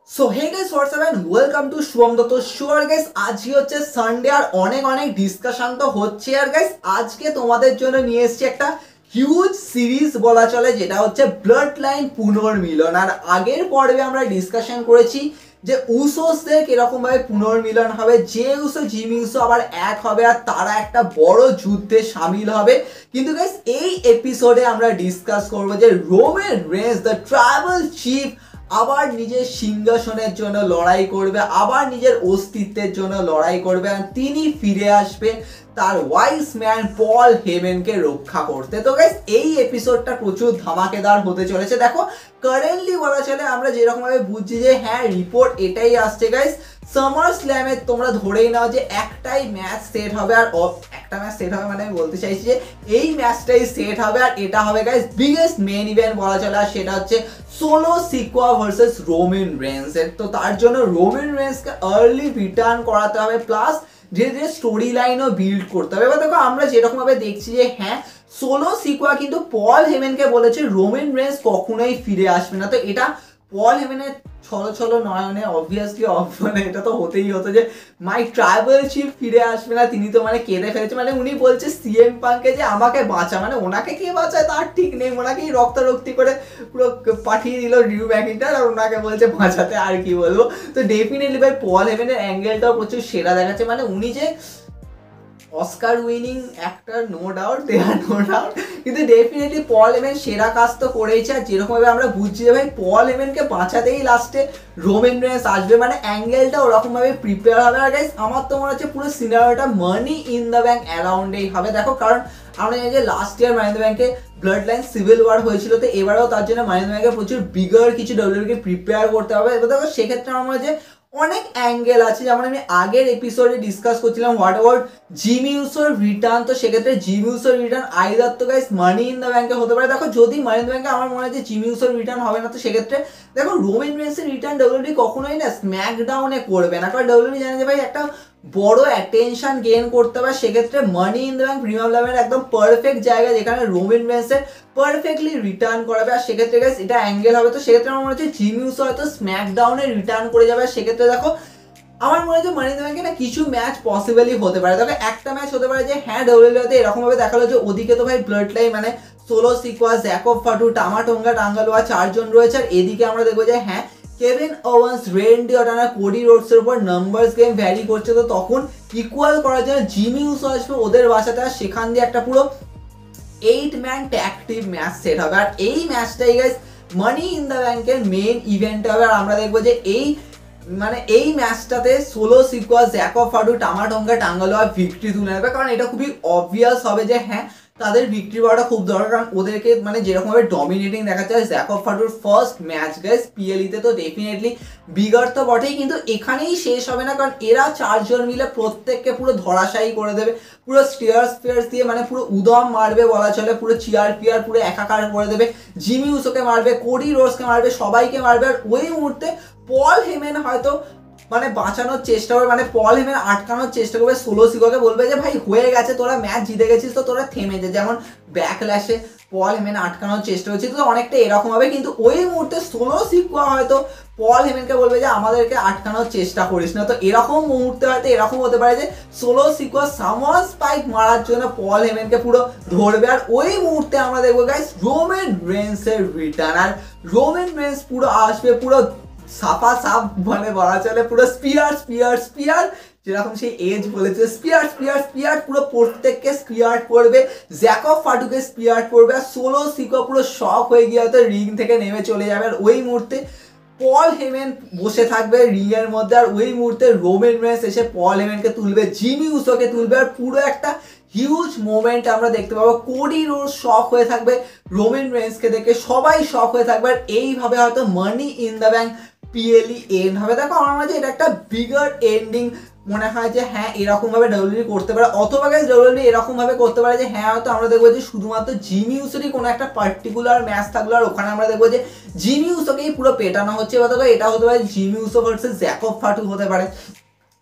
So hey guys what's up and welcome to Shubham Dutta show. আর guys আজকে হচ্ছে সানডে আর অনেক অনেক ডিসকাশন তো হচ্ছে। আর গাইস আজকে তোমাদের জন্য নিয়ে এসেছি একটা হিউজ সিরিজ বলা চলে, যেটা হচ্ছে ব্লাড লাইন পুনর্মিলন। আর আগের পর্বে আমরা ডিসকাশন করেছি যে উসোসদের কিরকম ভাবে পুনর্মিলন হবে, যে উসো জিমি উসো আবার এক হবে আর তারা একটা বড় যুদ্ধে সামিল হবে। কিন্তু গাইস এই এপিসোডে আমরা ডিসকাস করবো যে Roman Reigns the tribal chief আবার নিজের সিংহাসনের জন্য লড়াই করবে, আবার নিজের অস্তিত্বের জন্য লড়াই করবে, আর তিনি ফিরে আসবে তার ওয়াইস ম্যান পল হেমেনকে রক্ষা করতে। তো গাইস এই এপিসোডটা প্রচুর ধামাকেদার হতে চলেছে। দেখো কারেন্টলি বলা চলে আমরা যেরকম ভাবে বুঝছি যে হ্যাঁ রিপোর্ট এটাই আসছে গাইস, সামার স্ল্যামে তোমরা ধরেই নাও যে একটাই ম্যাচ সেট হবে। আর একটা ম্যাচ সেট হবে মানে আমি বলতে চাইছি যে এই ম্যাচটাই সেট হবে, আর এটা হবে গাইস বিগেস্ট মেন ইভেন্ট বলা চলে। আর সেটা হচ্ছে সোলো সিকোয়া ভার্সেস রোমান রেন্সের। তো তার জন্য রোমান রেন্সকে আর্লি রিটার্ন করাতে হবে, প্লাস ধীরে ধীরে স্টোরি লাইনও বিল্ড করতে হবে। এবার দেখো আমরা যেরকম ভাবে দেখছি যে হ্যাঁ সোলো সিকোয়া কিন্তু পল হেমেনকে বলেছে রোমান রেন্স কখনোই ফিরে আসবে না। তো এটা পল হেমেনের ছলো ছলো নয়নে অবভিয়াসলি মানে এটা তো হতেই হতো যে মাই ট্রাইবাল চিফ ফিরে আসবে না, তিনি তো মানে কেঁদে ফেলেছে। মানে উনি বলছে সিএম পাঙ্কে যে আমাকে বাঁচা, মানে ওনাকে কে বাঁচায় তার ঠিক নেই, ওনাকেই রক্তারক্তি করে পুরো পাঠিয়ে দিল ড্রিউ ম্যাকিন্টার, আর ওনাকে বলছে বাঁচাতে। আর কি বলবো, তো ডেফিনেটলি ভাই পল হেমেনের অ্যাঙ্গেলটাও প্রচুর সেরা দেখাচ্ছে। মানে উনি যে Oscar winning actor no doubt, no doubt, কিন্তু ডেফিনেটলি পল হেমেন সেরা কাজ তো করেইছে। আর যেরকমভাবে আমরা বুঝছি যে ভাই পল হেমেনকে বাঁচাতেই লাস্টে রোমান রেন্স আসবে, মানে অ্যাঙ্গেলটা ওরকমভাবে প্রিপেয়ার হবে। আর গাইস আমার তো মনে হচ্ছে পুরো সিনারিওটা মানি ইন দ্য ব্যাংক অ্যারাউন্ডেই হবে। দেখো কারণ আমরা জানি যে last year money in the ব্যাংকে ব্লাড লাইন সিভিল ওয়ার হয়েছিল, তো এবারেও তার জন্য মানি ইন দ্য ব্যাংকে প্রচুর বিগার কিছু ডব্লিউডব্লিউকে প্রিপেয়ার করতে হবে। এবার দেখো সেক্ষেত্রে আমার মনে হয় যে অনেক অ্যাঙ্গেল আছে, যেমন আমি আগের এপিসোডে ডিসকাস করছিলাম হোয়াট অ্যাবাউট জিমি উসোর রিটার্ন। তো সেক্ষেত্রে জিমি উসোর রিটার্ন আইদার তো গাইস মানি ইন দ্য ব্যাংকে হতে পারে। দেখো যদি মানি ইন দ্য ব্যাংকে আমার মনে হয় যে জিমি উসোর রিটার্ন হবে না, তো সেক্ষেত্রে দেখো রোমান রেন্সের রিটার্ন ডব্লিউডব্লিউ কখনোই না স্ম্যাকডাউনে করবে না, কারণ ডব্লিউডব্লিউ জানে যে ভাই একটা বড় অ্যাটেনশন গেইন করতে হবে। সেক্ষেত্রে মানি ইন দ্য ব্যাংক প্রিমিয়াম লেভেলের একদম পারফেক্ট জায়গা যেখানে রোমান রেন্সের পারফেক্টলি রিটার্ন করাবে। আর সেক্ষেত্রে গাইস এটা অ্যাঙ্গেল হবে। তো সেক্ষেত্রে আমার মনে হচ্ছে জিমি উসো হয়তো স্ম্যাকডাউনে রিটার্ন করে যাবে। সেক্ষেত্রে দেখো আমার মনে হয় যে মানি ইন দ্য ব্যাংকে না কিছু ম্যাচ পসিবলই হতে পারে। তবে একটা ম্যাচ হতে পারে যে হ্যাঁ ডব্লিউডব্লিউতে এরকম ভাবে দেখালো যে ওদিকে তো ভাই ব্লাড লাইন মানে সোলো সিকোয়া, জ্যাকব ফাটু, টামা টোঙ্গা টাঙ্গালোয়া চারজন রয়েছে। আর এদিকে আমরা দেখবো যে হ্যাঁ কেভিন ওভান্স, রেন্ডি অর্টন আর কোডি রোডসের উপর নাম্বারস গেম ভ্যারি করছে। তো তখন ইকুয়াল করার জন্য জিমি উসো আসবে ওদের বাসাতে, আর সেখান দিয়ে একটা পুরো 8 man tag team match set হবে। আর এই ম্যাচটাই গাইস মানি ইন দ্য ব্যাংকের মেন ইভেন্ট হবে। আর আমরা দেখবো যে এই ম্যাচটাতে Solo Sikoa, Jacob Fatu, Tama Tonga Tangaloa victory তুলে নেবে, কারণ এটা খুবই অবভিয়াস হবে যে হ্যাঁ তাদের ভিক্টরি পাওয়াটা খুব দরকার। কারণ ওদেরকে মানে যেরকমভাবে ডমিনেটিং দেখাচ্ছে জ্যাকব ফাডুর ফার্স্ট ম্যাচ গাইস পিএলইতে, তো ডেফিনেটলি বিগার তো বটেই, কিন্তু এখানেই শেষ হবে না, কারণ এরা চারজন মিলে প্রত্যেককে পুরো ধরাশায়ী করে দেবে, পুরো স্টিয়ার্স ফিয়ার্স দিয়ে মানে পুরো উদম মারবে বলা চলে, পুরো চিয়ার ফিয়ার পুরো একাকার করে দেবে। জিমি উসোকে মারবে, কোডি রোডসকে মারবে, সবাইকে মারবে। আর ওই মুহূর্তে পল হেমেন হয়তো মানে বাঁচানোর চেষ্টা করবে, মানে পল হেমেন আটকানোর চেষ্টা করবে সোলো সিকোয়াকে, বলবে যে ভাই হয়ে গেছে, তোরা ম্যাচ জিতে গেছিস, তো তোরা থেমে যা। যেমন ব্যাকল্যাশে পল হেমেন আটকানোর চেষ্টা করছে, তো অনেকটা এরকম হবে। কিন্তু ওই মুহূর্তে সোলো সিকোয়া হয়তো পল হেমেনকে বলবে যে আমাদেরকে আটকানোর চেষ্টা করিস না। তো এরকম মুহূর্তে হয়তো এরকম হতে পারে যে সোলো সিকোয়া সামার স্পাইক মারার জন্য পল হেমেনকে পুরো ধরবে। আর ওই মুহূর্তে আমরা দেখবো গাইস রোমান রেন্সের রিটার্ন। আর রোমান রেন্স পুরো আসবে পুরো সাফা সাফ, মানে বলা চলে পুরো স্পিয়ার স্পিয়ার স্পিয়ার, যেরকম সেই এজ বলেছে স্পিয়ার স্পিয়ার স্পিয়ার, পুরো প্রত্যেককে স্পিয়ার করবে, জ্যাকব ফাটুকে স্পিয়ার করবে। আর সোলো সিকো পুরো শক হয়ে গিয়ে হয়তো রিং থেকে নেমে চলে যাবে। আর ওই মুহূর্তে পল হেমেন বসে থাকবে রিং এর মধ্যে, আর ওই মুহূর্তে রোমান রেন্স এসে পল হেমেনকে তুলবে, জিমি উসোকে তুলবে, আর পুরো একটা হিউজ মোমেন্ট আমরা দেখতে পাবো। কোডি রোডস শক হয়ে থাকবে রোমান রেন্সকে দেখে, সবাই শক হয়ে থাকবে। আর এইভাবে হয়তো money in the bank PLE end হবে। দেখো আমার মাঝে এটা একটা বিগার এন্ডিং মনে হয় যে হ্যাঁ এরকম ভাবে ডব্লিউডব্লিউ করতে পারে, অথবা গাইস ডব্লিউডব্লিউ এরকম ভাবে করতে পারে যে হ্যাঁ হয়তো আমরা দেখবো যে শুধুমাত্র জিমি উসোরই কোনো একটা পার্টিকুলার ম্যাচ থাকলো, আর ওখানে আমরা দেখবো যে জিমি উসোকেই পুরো পেটানো হচ্ছে। বা এটা হতে পারে জিমি উসো ভার্সেস জ্যাকব ফাটু হতে পারে,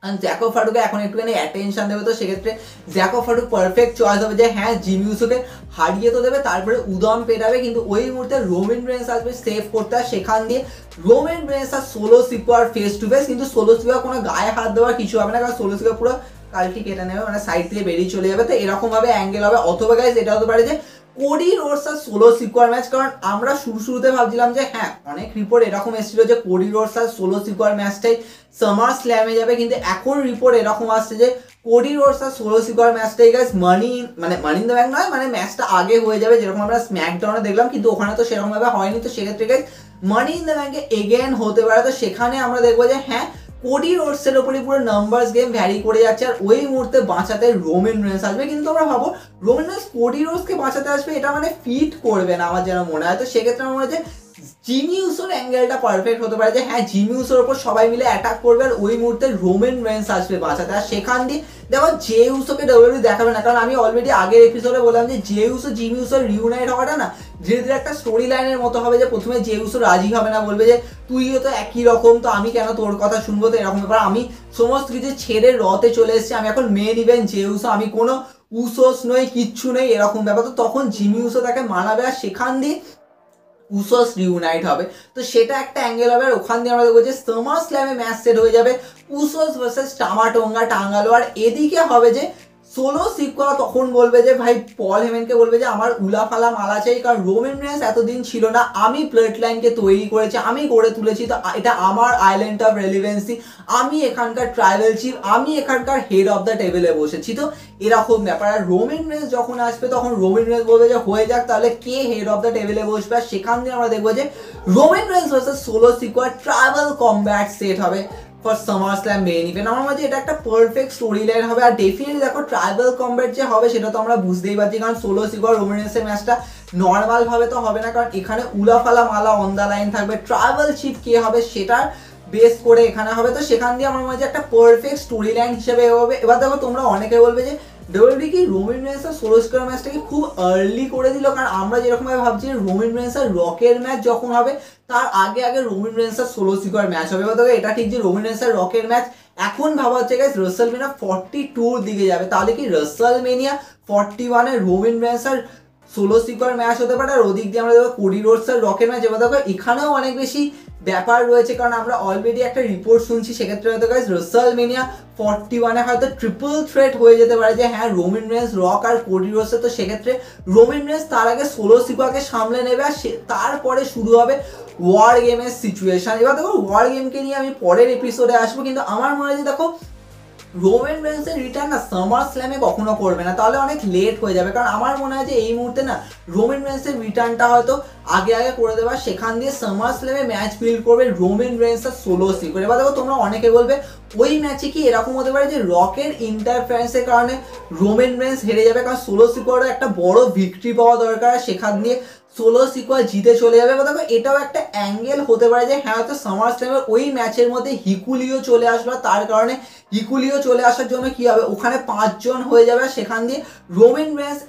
জ্যাকো ফারুকে এখন একটুখানি অ্যাটেনশন দেবে, তো সেক্ষেত্রে জ্যাকো ফারুক পারফেক্ট চয়েস হবে যে হ্যাঁ জিমি উসোকে হারিয়ে তো দেবে, তারপরে উদম পেটাবে, কিন্তু ওই মুহূর্তে রোমান রেন্স আসবে সেভ করতে, আর সেখান দিয়ে রোমান রেন্স আর সোলো সিকোয়ার ফেস টু ফেস, কিন্তু সোলো সিকোয়ার কোনো গায়ে হাত দেওয়ার কিছু হবে না, কারণ সোলো সিকোয়ার পুরো কালটি কেটে নেবে, মানে সাইড দিয়ে বেরিয়ে চলে যাবে। তো এরকম ভাবে অ্যাঙ্গেল হবে, অথবা গাইজ এটা হতে পারে যে কোডি রোডস আর সোলো সিকোয়ার ম্যাচ, কারণ আমরা শুরুতে ভাবছিলাম যে হ্যাঁ অনেক রিপোর্ট এরকম এসেছিল যে কোডি রোডস আর সোলো সিকোয়ার ম্যাচটাই সামার স্ল্যামে যাবে, কিন্তু এখন রিপোর্ট এরকম আসছে যে কোডি রোডস আর সোলো সিকোয়ার ম্যাচটাই guys money in the bank নয়, মানে ম্যাচটা আগে হয়ে যাবে, যেরকম আমরা স্ম্যাকডাউনে দেখলাম, কিন্তু ওখানে তো সেরকম ভাবে হয়নি। তো সেক্ষেত্রে গাইজ মানি ইন দ্য ব্যাংকে এগেন হতে পারে, তো সেখানে আমরা দেখবো যে হ্যাঁ কোডি রোডসের ওপরই পুরো নাম্বারস গেম ভ্যারি করে যাচ্ছে, আর ওই মুহূর্তে বাঁচাতে রোমান রেন্স আসবে, কিন্তু আমরা ভাবো রোমান রেন্স কোডি রোডসকে বাঁচাতে আসবে, এটা মানে ফিট করবে না আমার যেন মনে হয়। তো সেক্ষেত্রে আমার মনে হয় যে জিমি উসোর অ্যাঙ্গেলটা পারফেক্ট হতে পারে যে হ্যাঁ জিমি উসোর ওপর সবাই মিলে অ্যাটাক করবে, আর ওই মুহূর্তে রোমান রেন্স আসবে বাঁচাতে, আর সেখান দিয়ে দেখো জে উসোকে ডব্লিউডব্লিউ দেখাবে না, কারণ আমি অলরেডি আগের এপিসোডে বললাম যে জে উসো জিমি উসোর রিউনাইট হওয়াটা না ধীরে ধীরে একটা স্টোরি লাইনের মতো হবে, যে প্রথমে জে উসো রাজি হবে না, বলবে যে তুইও তো একই রকম, তো আমি কেন তোর কথা শুনবো, তো এরকম ব্যাপার, আমি সমস্ত কিছু ছেড়ে রতে চলে এসেছি, আমি এখন মেন ইভেন্ট জে উসো, আমি কোনো উসোস নই, কিচ্ছু নেই, এরকম ব্যাপার। তো তখন জিমি উসো তাকে মানাবে, আর সেখান দিয়ে উসোস রিউনাইট হবে, তো সেটা একটা অ্যাঙ্গেল হবে, আর ওখান দিয়ে আমরা দেখবো যে সামার স্ল্যামে ম্যাচ সেট হয়ে যাবে উসোস ভার্সেস টামাটোঙ্গা টাঙ্গালো, আর এদিকে হবে যে সোলো সিকোয়া তখন বলবে যে ভাই পল হেমেনকে বলবে যে আমার উলাফালা মালা চাই, কারণ রোমান রেন্স এতদিন ছিল না, আমি প্লেট লাইনকে তৈরি করেছি, আমি গড়ে তুলেছি, তো এটা আমার আইল্যান্ড অফ রেলিভেন্সি, আমি এখানকার ট্রাইবেল চিফ, আমি এখানকার হেড অফ দ্য টেবিলে বসেছি, তো এরকম ব্যাপার। আর রোমান রেন্স যখন আসবে তখন রোমান রেন্স বলবে যে হয়ে যাক তাহলে কে হেড অফ দ্য টেবিলে বসবে, আর সেখান দিয়ে আমরা দেখবো যে Roman Reigns versus Solo Sikoa tribal combat set হবে for Summer Slam main event. আমার মধ্যে এটা একটা পারফেক্ট স্টোরি লাইন হবে, আর ডেফিনেটলি দেখো ট্রাইবাল কমব্যাট যে হবে সেটা তো আমরা বুঝতেই পারছি, কারণ সোলো সিকোয়া রোমান রেন্সের ম্যাচটা নর্মাল ভাবে তো হবে না, কারণ এখানে উলাফালা মালা অন দ্য লাইন থাকবে, ট্রাইবাল চিফ কে হবে সেটার বেস করে এখানে হবে, তো সেখান দিয়ে আমার মধ্যে একটা পারফেক্ট স্টোরি লাইন হিসেবে হবে। এবার দেখো তোমরা অনেকে বলবে যে ডব্লিউডব্লিউ কি রোমান রেন্স আর সোলো সিকোয়ার ম্যাচটাকে খুব আর্লি করে দিল, কারণ আমরা যেরকমভাবে ভাবছি রোমান রেন্স আর রকের ম্যাচ যখন হবে তার আগে আগে রোমান রেন্স আর সোলো সিকোয়ার ম্যাচ হবে। এবার দেখো এটা ঠিক যে রোমান রেন্স আর রকের ম্যাচ এখন ভাবা হচ্ছে গাইস রাসেলমেনিয়া 42 দিকে যাবে, তাহলে কি রাসেলমেনিয়া 41 রোমান রেন্স আর সোলো সিকোয়ার ম্যাচ হতে পারে, আর ওদিক দিয়ে আমরা দেখবো কোডি রোডস আর রকের ম্যাচ। এবার দেখো এখানেও অনেক বেশি ব্যাপার রয়েছে, কারণ আমরা অলরেডি একটা রিপোর্ট শুনছি, সেক্ষেত্রে হয়তো গাইস রাসেলমেনিয়া 41 হয়তো ট্রিপল থ্রেট হয়ে যেতে পারে, যে হ্যাঁ রোমান রেন্স রক আর কোডি রোডস, তো সেক্ষেত্রে রোমান রেন্স তার আগে সোলো সিকোয়াকে সামলে নেবে, আর তারপরে শুরু হবে ওয়ার গেমের সিচুয়েশন। এবার দেখো ওয়ার গেমকে নিয়ে আমি পরের এপিসোডে আসবো, কিন্তু আমার মনে হয় যে দেখো রোমান রেন্সের রিটার্ন না সামার স্ল্যামে কখনো করবে না, তাহলে অনেক লেট হয়ে যাবে, কারণ আমার মনে হয় যে এই মুহূর্তে না রোমান রেন্সের রিটার্নটা হয়তো আগে আগে করে দেবে, সেখান দিয়ে সামার স্ল্যামে ম্যাচ বিল্ড করবে রোমান রেন্স আর সোলো সিকোয়ার। এবার দেখো তোমরা অনেকে বলবে ওই ম্যাচে কি এরকম হতে পারে যে রকের ইন্টারফারেন্সের কারণে রোমান রেন্স হেরে যাবে, কারণ সোলো সিকোয়ারও একটা বড় ভিক্টরি পাওয়া দরকার, সেখান দিয়ে সোলো সিকোয়ার জিতে চলে যাবে। বা দেখো এটাও একটা অ্যাঙ্গেল হতে পারে যে হ্যাঁ হয়তো সামার স্ল্যামের ওই ম্যাচের মধ্যে হিকুলিও চলে আসলো, তার কারণে হিকুলিও চলে আসার জন্য কি হবে ওখানে 5 জন হয়ে যাবে, সেখান দিয়ে রোমান রেন্স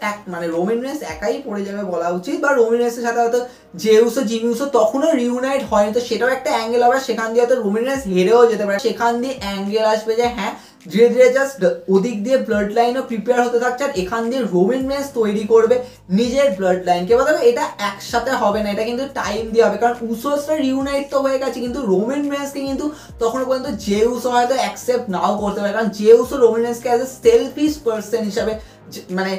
রোমান রেন্স একাই পড়ে যাবে বলা উচিত, বা রোমান রেন্সের সাথে হয়তো জেউসো জিমিউসো তখনও রিউনাইট হয়নি, তো সেটাও একটা অ্যাঙ্গেল হবে, সেখান দিয়ে হয়তো রোমান রেন্স হেরেও যেতে পারে, সেখান দিয়ে অ্যাঙ্গেল আসবে যে হ্যাঁ ধীরে ধীরে জাস্ট ওদিক দিয়ে ব্লাড লাইনও প্রিপেয়ার হতে থাকছে, আর এখান দিয়ে রোমান রেন্স তৈরি করবে নিজের ব্লাড লাইনকে। বলতে হবে এটা একসাথে হবে না, এটা কিন্তু টাইম দিয়ে হবে, কারণ উসোসরা রিউনাইট তো হয়ে গেছে, কিন্তু রোমান রেন্সকে কিন্তু তখন পর্যন্ত জেউসো হয়তো অ্যাকসেপ্ট নাও করতে পারে, কারণ জেউসো রোমান রেন্সকে অ্যাজ এ সেলফিশ পার্সন হিসাবে মানে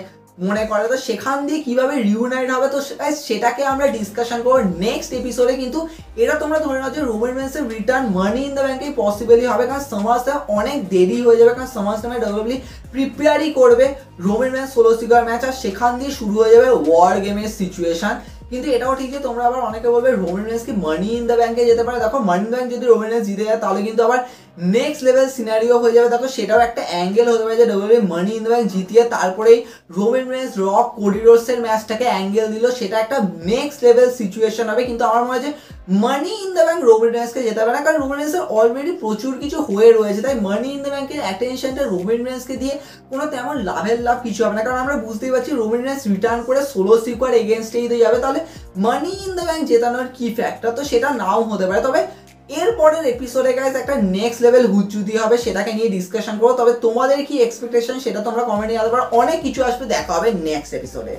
মনে করে, তো সেখান দিয়ে কিভাবে রিউনাইট হবে তো সেটাকে আমরা ডিসকাশন করবো নেক্সট এপিসোডে। কিন্তু এটা তোমরা ধরে নাও যে রোমান রেন্সের রিটার্ন মানি ইন দ্য ব্যাংকেই পসিবলই হবে, কারণ সামার স্ল্যাম অনেক দেরি হয়ে যাবে, কারণ সামার স্ল্যামে ডব্লিউডব্লিউ প্রিপেয়ারই করবে রোমান রেন্স সোলো সিকোয়ার ম্যাচ, আর সেখান দিয়ে শুরু হয়ে যাবে ওয়ার গেমের সিচুয়েশন। কিন্তু এটাও ঠিক যে তোমরা আবার অনেকে বলবে রোমান রেন্স কি মানি ইন দ্য ব্যাংকে যেতে পারে, দেখো মানি ইন দ্য ব্যাংক যদি রোমান রেন্স জিতে যায় তাহলে কিন্তু আবার নেক্সট লেভেল সিনারিও হয়ে যাবে, দেখো সেটাও একটা অ্যাঙ্গেল হতে পারে যে WW money in the bank জিতিয়ে তারপরেই রোমান রেন্স রক কোডি রোডসের ম্যাচটাকে অ্যাঙ্গেল দিল, সেটা একটা নেক্সট লেভেল সিচুয়েশন হবে। কিন্তু আমার মনে হয় যে মানি ইন দ্য ব্যাংক রোমান রেন্সকে যেতে হবে না, কারণ রোমান রেন্সের অলরেডি প্রচুর কিছু হয়ে রয়েছে, তাই মানি ইন দ্য ব্যাংকের অ্যাটেনশনটা রোমান রেন্সকে দিয়ে কোনো তেমন লাভ কিছু হবে না, কারণ আমরা বুঝতেই পারছি রোমান রেন্স রিটার্ন করে সোলো সিকোয়ার এগেনস্টেই তো যাবে, তাহলে মানি ইন দ্য ব্যাংক জেতানোর কি ফ্যাক্টর, তো সেটা নাও হতে পারে। তবে এরপরের এপিসোডে গাইস একটা নেক্সট লেভেল হুজ্জুতি হবে, সেটাকে নিয়ে ডিসকাশন করবো। তবে তোমাদের কি এক্সপেকটেশন সেটা তোমরা কমেন্টে জানাতে পারো। অনেক কিছু আসবে, দেখা হবে নেক্সট এপিসোডে।